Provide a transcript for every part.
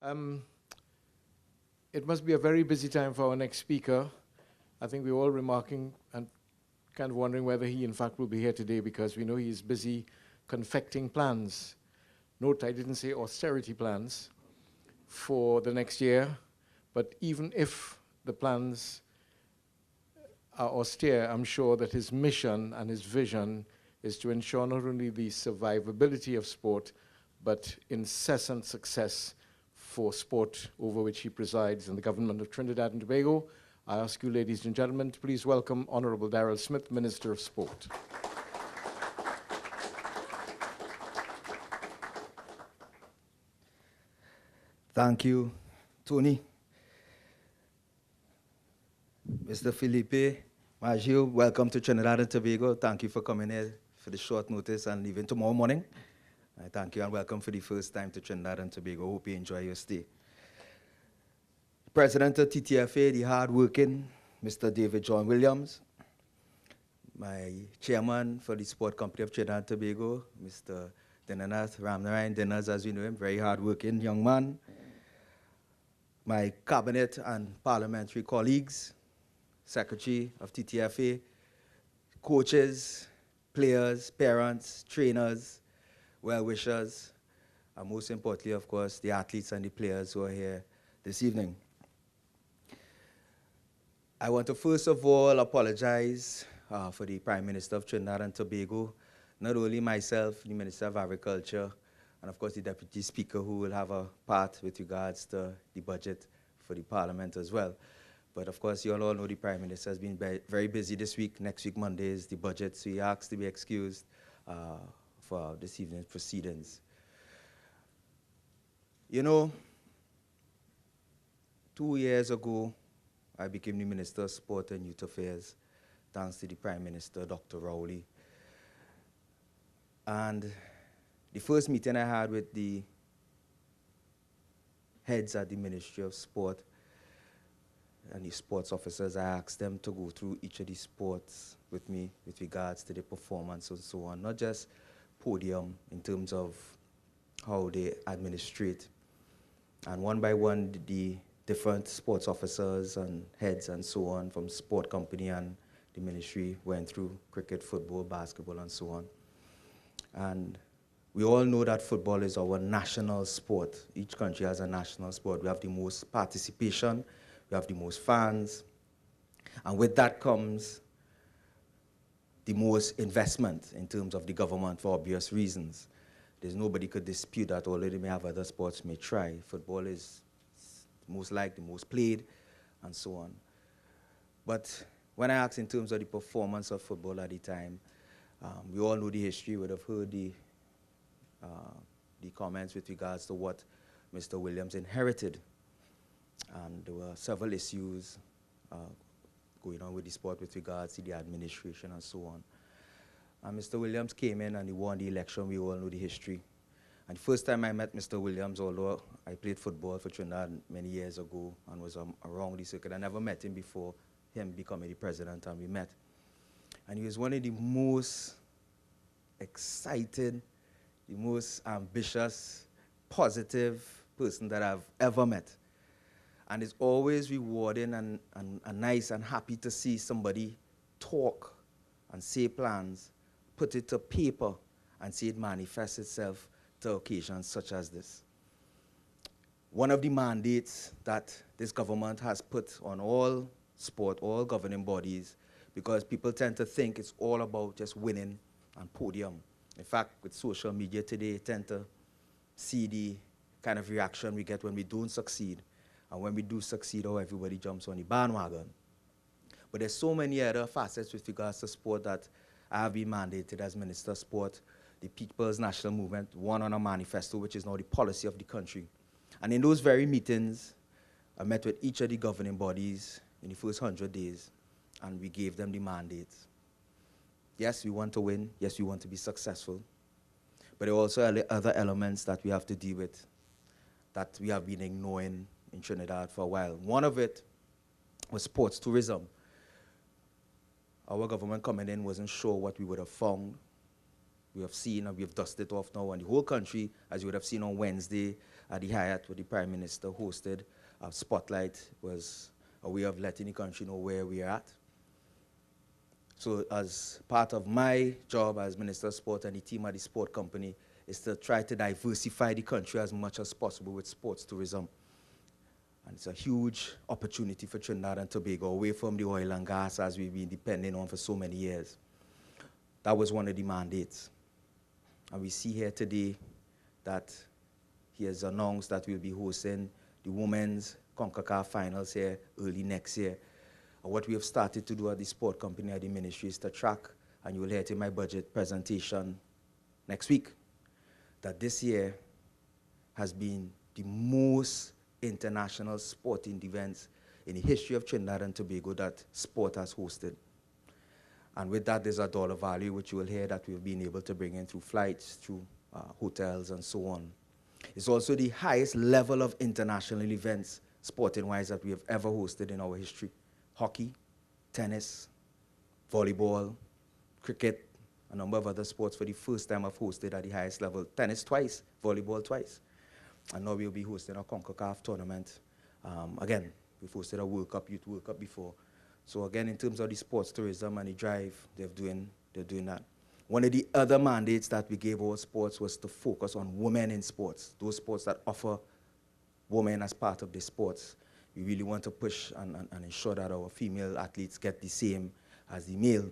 Um, it must be a very busy time for our next speaker. I think we're all remarking and kind of wondering whether he in fact will be here today because we know he's busy confecting plans. Note, I didn't say austerity plans for the next year, but even if the plans are austere, I'm sure that his mission and his vision is to ensure not only the survivability of sport, but incessant success for sport over which he presides in the government of Trinidad and Tobago. I ask you, ladies and gentlemen, to please welcome Honorable Daryl Smith, Minister of Sport. Thank you, Tony. Mr. Felipe Maggio, welcome to Trinidad and Tobago. Thank you for coming here for the short notice and leaving tomorrow morning. I thank you and welcome for the first time to Trinidad and Tobago. Hope you enjoy your stay. President of TTFA, the hard-working Mr. David John Williams, my chairman for the Sport Company of Trinidad and Tobago, Mr. Dinanath Ramnarayan Dinners, as we know him, very hard-working young man, my cabinet and parliamentary colleagues, secretary of TTFA, coaches, players, parents, trainers, well-wishers, and most importantly, of course, the athletes and the players who are here this evening. I want to first of all apologize for the Prime Minister of Trinidad and Tobago, not only myself, the Minister of Agriculture, and of course the Deputy Speaker who will have a part with regards to the budget for the Parliament as well. But of course you all know the Prime Minister has been very busy this week. Next week, Monday, is the budget, so he asked to be excused for this evening's proceedings. You know, 2 years ago, I became the Minister of Sport and Youth Affairs, thanks to the Prime Minister, Dr. Rowley. And the first meeting I had with the heads at the Ministry of Sport and the sports officers, I asked them to go through each of the sports with me with regards to their performance and so on, not just podium in terms of how they administrate. And one by one, the different sports officers and heads and so on from sport company and the ministry went through cricket, football, basketball, and so on. And we all know that football is our national sport. Each country has a national sport. We have the most participation, we have the most fans, and with that comes the most investment in terms of the government for obvious reasons. There's nobody could dispute that, although they may have other sports may try. Football is most liked, the most played, and so on. But when I asked in terms of the performance of football at the time, we all know the history, would have heard the comments with regards to what Mr. Williams inherited. And there were several issues going on with the sport with regards to the administration and so on. And Mr. Williams came in and he won the election. We all know the history. And the first time I met Mr. Williams, although I played football for Trinidad many years ago and was around the circuit, I never met him before him becoming the president, and we met. And he was one of the most excited, the most ambitious, positive person that I've ever met. And it's always rewarding and nice and happy to see somebody talk and say plans, put it to paper, and see it manifest itself to occasions such as this. One of the mandates that this government has put on all sport, all governing bodies, because people tend to think it's all about just winning and podium. In fact, with social media today, you tend to see the kind of reaction we get when we don't succeed. And when we do succeed, how everybody jumps on the bandwagon. But there's so many other facets with regards to sport that I have been mandated as Minister of Sport, the People's National Movement, one on a manifesto, which is now the policy of the country. And in those very meetings, I met with each of the governing bodies in the first 100 days, and we gave them the mandates. Yes, we want to win. Yes, we want to be successful. But there are also other elements that we have to deal with that we have been ignoring in Trinidad for a while. One of it was sports tourism. Our government coming in wasn't sure what we would have found. we have seen and we have dusted off now. And the whole country, as you would have seen on Wednesday at the Hyatt, where the Prime Minister hosted Spotlight, was a way of letting the country know where we are at. So as part of my job as Minister of Sport and the team at the sport company is to try to diversify the country as much as possible with sports tourism. And it's a huge opportunity for Trinidad and Tobago, away from the oil and gas as we've been depending on for so many years. That was one of the mandates. And we see here today that he has announced that we'll be hosting the Women's CONCACAF Finals here early next year. And what we have started to do at the sport company at the ministry is to track, and you will hear it in my budget presentation next week, that this year has been the most international sporting events in the history of Trinidad and Tobago that sport has hosted. And with that, there's a dollar value, which you will hear that we've been able to bring in through flights, through hotels, and so on. It's also the highest level of international events, sporting-wise, that we have ever hosted in our history. Hockey, tennis, volleyball, cricket, a number of other sports for the first time I've hosted at the highest level. Tennis twice, volleyball twice. And now we'll be hosting a CONCACAF tournament. Again, we've hosted a World Cup, Youth World Cup before. So again, in terms of the sports tourism and the drive, they're doing that. One of the other mandates that we gave our sports was to focus on women in sports, those sports that offer women as part of the sports. We really want to push and ensure that our female athletes get the same as the male.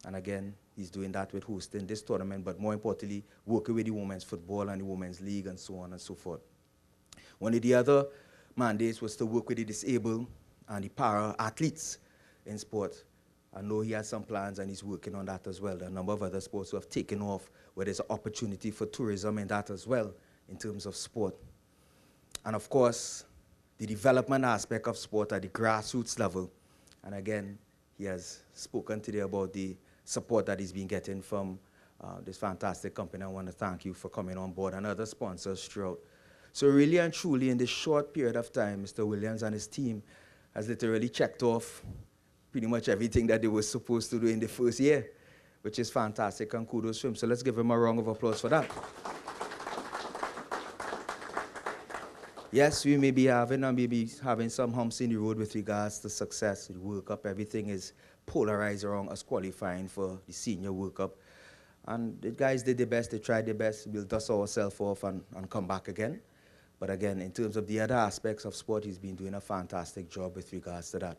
And again, he's doing that with hosting this tournament, but more importantly, working with the women's football and the women's league and so on and so forth. One of the other mandates was to work with the disabled and the para-athletes in sport. I know he has some plans and he's working on that as well. There are a number of other sports who have taken off where there's an opportunity for tourism in that as well in terms of sport. And of course, the development aspect of sport at the grassroots level. And again, he has spoken today about the support that he's been getting from this fantastic company. I want to thank you for coming on board and other sponsors throughout. So really and truly, in this short period of time, Mr. Williams and his team has literally checked off pretty much everything that they were supposed to do in the first year, which is fantastic, and kudos to him. So let's give him a round of applause for that. Yes, we may be having some humps in the road with regards to success, the World Cup. Everything is polarized around us qualifying for the Senior World Cup. And the guys did their best, they tried their best. We'll dust ourselves off and come back again. But again, in terms of the other aspects of sport, he's been doing a fantastic job with regards to that.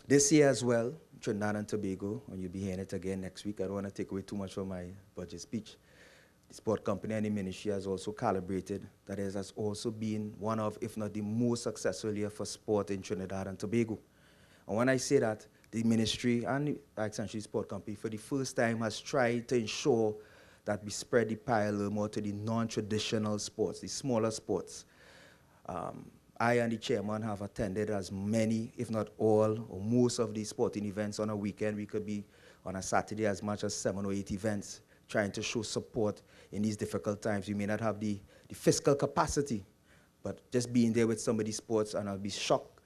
This year as well, Trinidad and Tobago, and you'll be hearing it again next week. I don't want to take away too much from my budget speech. The sport company and the ministry has also calibrated that it has also been one of, if not the most successful year for sport in Trinidad and Tobago. And when I say that, the ministry and the Accenture Sport Company for the first time has tried to ensure that we spread the pie a little more to the non-traditional sports, the smaller sports. I and the chairman have attended as many, if not all, or most of the sporting events on a weekend. We could be on a Saturday as much as 7 or 8 events, trying to show support in these difficult times. You may not have the fiscal capacity, but just being there with some of these sports, and I'll be shocked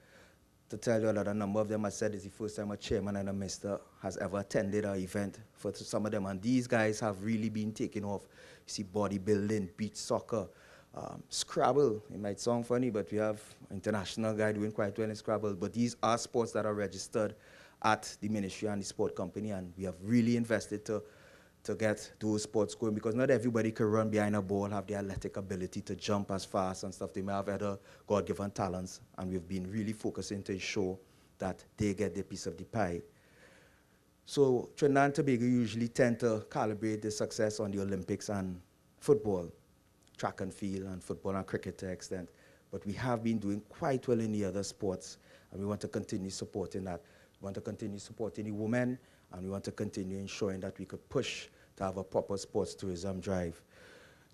to tell you that a number of them have said it's the first time a chairman and a minister has ever attended an event for some of them. And these guys have really been taking off. You see bodybuilding, beach soccer, Scrabble. It might sound funny, but we have an international guy doing quite well in Scrabble. But these are sports that are registered at the ministry and the sport company, and we have really invested to get those sports going, because not everybody can run behind a ball, have the athletic ability to jump as fast and stuff. They may have other God-given talents, and we've been really focusing to ensure that they get their piece of the pie. So Trinidad and Tobago usually tend to calibrate the success on the Olympics and football, track and field, and football and cricket to an extent. But we have been doing quite well in the other sports, and we want to continue supporting that. We want to continue supporting the women, and we want to continue ensuring that we could push to have a proper sports tourism drive.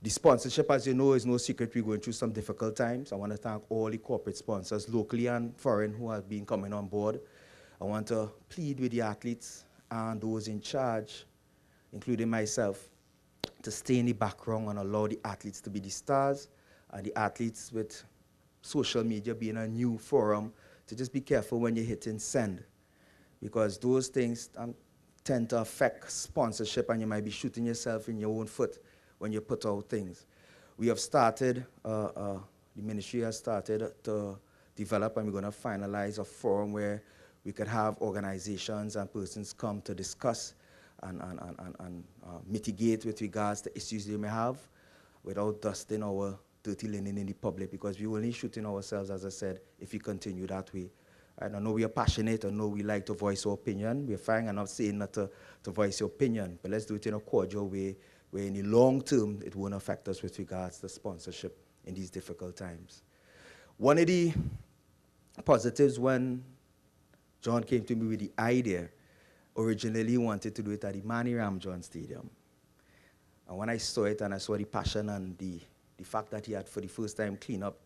The sponsorship, as you know, is no secret. We're going through some difficult times. I want to thank all the corporate sponsors, locally and foreign, who have been coming on board. I want to plead with the athletes and those in charge, including myself, to stay in the background and allow the athletes to be the stars, and the athletes, with social media being a new forum, to just be careful when you're hitting send, because those things tend to affect sponsorship, and you might be shooting yourself in your own foot when you put out things. We have started, the ministry has started to develop, and we're going to finalize a forum where we could have organizations and persons come to discuss and mitigate with regards to issues they may have without dusting our dirty linen in the public, because we're only shooting ourselves, as I said, if we continue that way. I know we are passionate, I know we like to voice our opinion. We're fine, I'm not saying not to voice your opinion, but let's do it in a cordial way where in the long term it won't affect us with regards to sponsorship in these difficult times. One of the positives when John came to me with the idea, originally he wanted to do it at the Manny Ramjohn Stadium. And when I saw it and I saw the passion and the fact that he had for the first time cleaned up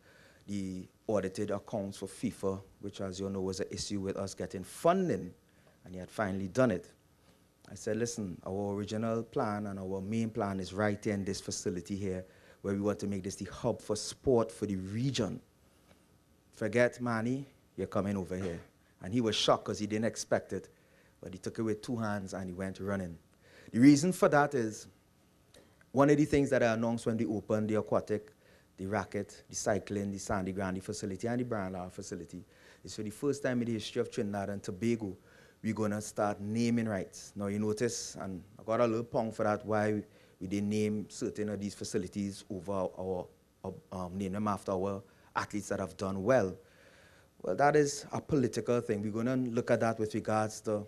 the audited accounts for FIFA, which as you know was an issue with us getting funding, and he had finally done it. I said, listen, our original plan and our main plan is right here in this facility here, where we want to make this the hub for sport for the region. Forget Manny, you're coming over here. And he was shocked because he didn't expect it, but he took it with two hands and he went running. The reason for that is, one of the things that I announced when they opened the aquatic, the racket, the cycling, the Sandy Grande facility, and the Brian Lara facility, is for the first time in the history of Trinidad and Tobago, we're going to start naming rights. Now you notice, and I got a little pong for that, why we didn't name certain of these facilities over name them after our athletes that have done well. Well, that is a political thing. We're going to look at that with regards to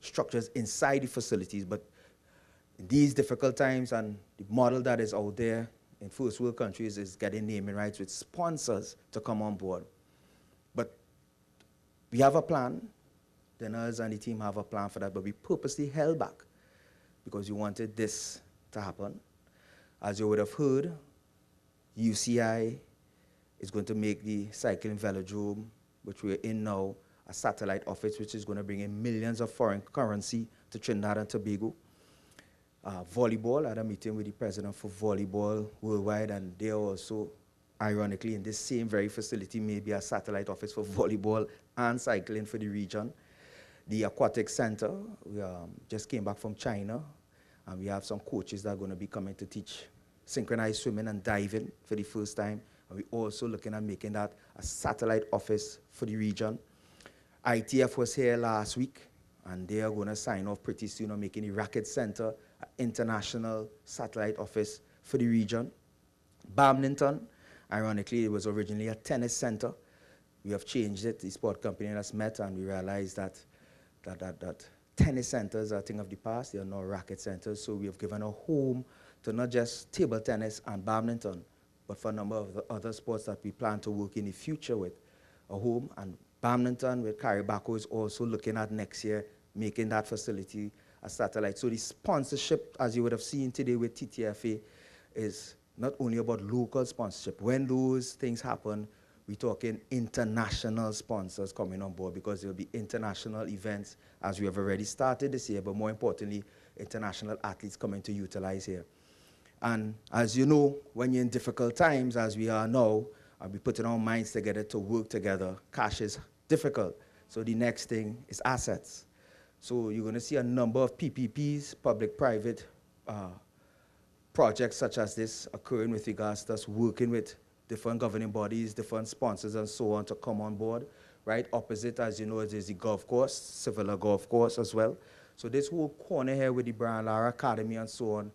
structures inside the facilities, but in these difficult times, and the model that is out there in first world countries is getting naming rights with sponsors to come on board. But we have a plan. Dennis and the team have a plan for that, but we purposely held back because we wanted this to happen. As you would have heard, UCI is going to make the cycling velodrome, which we're in now, a satellite office, which is going to bring in millions of foreign currency to Trinidad and Tobago. Volleyball, I had a meeting with the president for volleyball worldwide, and they also, ironically, in this same very facility, may be a satellite office for volleyball and cycling for the region. The aquatic center, we just came back from China, and we have some coaches that are going to be coming to teach synchronized swimming and diving for the first time. And we're also looking at making that a satellite office for the region. ITF was here last week, and they are going to sign off pretty soon on making the racket center an international satellite office for the region. Badminton, ironically, it was originally a tennis center. We have changed it. The sport company has met, and we realized that tennis centers are a thing of the past. They are now racket centers. So we have given a home to not just table tennis and badminton, but for a number of the other sports that we plan to work in the future with. A home, and badminton with Caribacco is also looking at next year, making that facility a satellite. So the sponsorship, as you would have seen today with TTFA, is not only about local sponsorship. When those things happen, we're talking international sponsors coming on board, because there will be international events, as we have already started this year, but more importantly, international athletes coming to utilize here. And as you know, when you're in difficult times, as we are now, and we're putting our minds together to work together, cash is difficult. So the next thing is assets. So you're going to see a number of PPPs, public-private projects such as this occurring with regards to us working with different governing bodies, different sponsors, and so on to come on board. Right opposite, as you know, is the golf course, Sevilla Golf Course as well. So this whole corner here with the Brian Lara Academy and so on,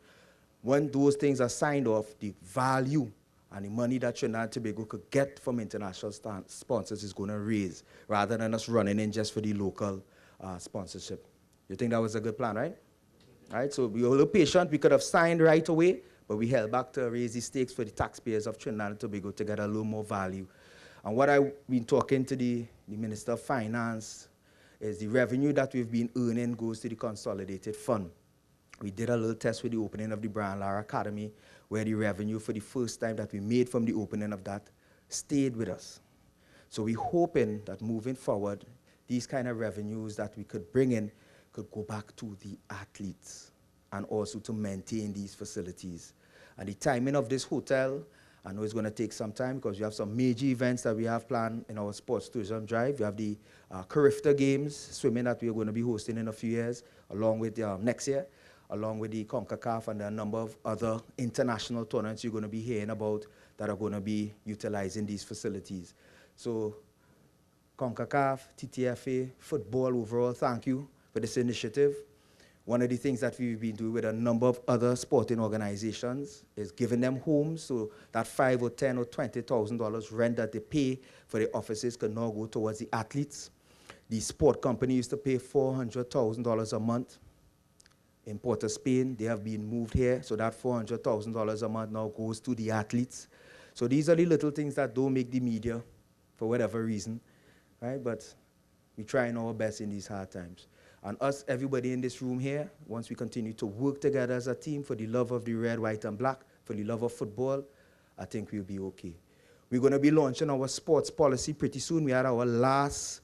when those things are signed off, the value and the money that Trinidad and Tobago could get from international sponsors is going to raise, rather than us running in just for the local sponsorship. You think that was a good plan, right? All right, so we were a little patient. We could have signed right away, but we held back to raise the stakes for the taxpayers of Trinidad and Tobago to get a little more value. And what I've been talking to the Minister of Finance is the revenue that we've been earning goes to the consolidated fund. We did a little test with the opening of the Brian Lara Academy, where the revenue for the first time that we made from the opening of that stayed with us. So we're hoping that moving forward, these kind of revenues that we could bring in could go back to the athletes and also to maintain these facilities. And the timing of this hotel I know it's going to take some time because we have some major events that we have planned in our sports tourism drive. We have the Carifta Games, swimming, that we are going to be hosting in a few years, along with next year, along with the CONCACAF and a number of other international tournaments you're going to be hearing about that are going to be utilizing these facilities. So CONCACAF, TTFA, football overall, thank you for this initiative. One of the things that we've been doing with a number of other sporting organizations is giving them homes, so that $5,000 or $10,000 or $20,000 rent that they pay for the offices can now go towards the athletes. The sport company used to pay $400,000 a month in Port of Spain. They have been moved here, so that $400,000 a month now goes to the athletes. So these are the little things that don't make the media for whatever reason, right? But we're trying our best in these hard times. And us, everybody in this room here, once we continue to work together as a team for the love of the red, white, and black, for the love of football, I think we'll be okay. We're going to be launching our sports policy pretty soon. We had our last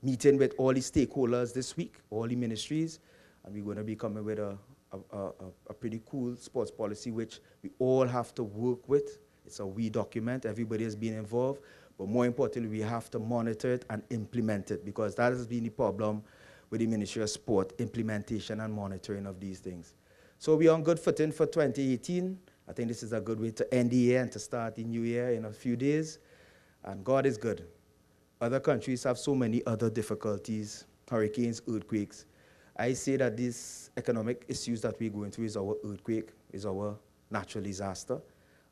meeting with all the stakeholders this week, all the ministries, and we're going to be coming with a pretty cool sports policy which we all have to work with. It's a we document. Everybody has been involved. But more importantly, we have to monitor it and implement it, because that has been the problem with the Ministry of Sport, implementation and monitoring of these things. So we're on good footing for 2018. I think this is a good way to end the year and to start the new year in a few days. And God is good. Other countries have so many other difficulties, hurricanes, earthquakes. I say that these economic issues that we're going through is our earthquake, is our natural disaster.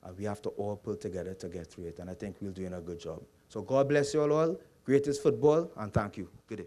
And we have to all pull together to get through it. And I think we're doing a good job. So God bless you all. Greatest football, and thank you. Good day.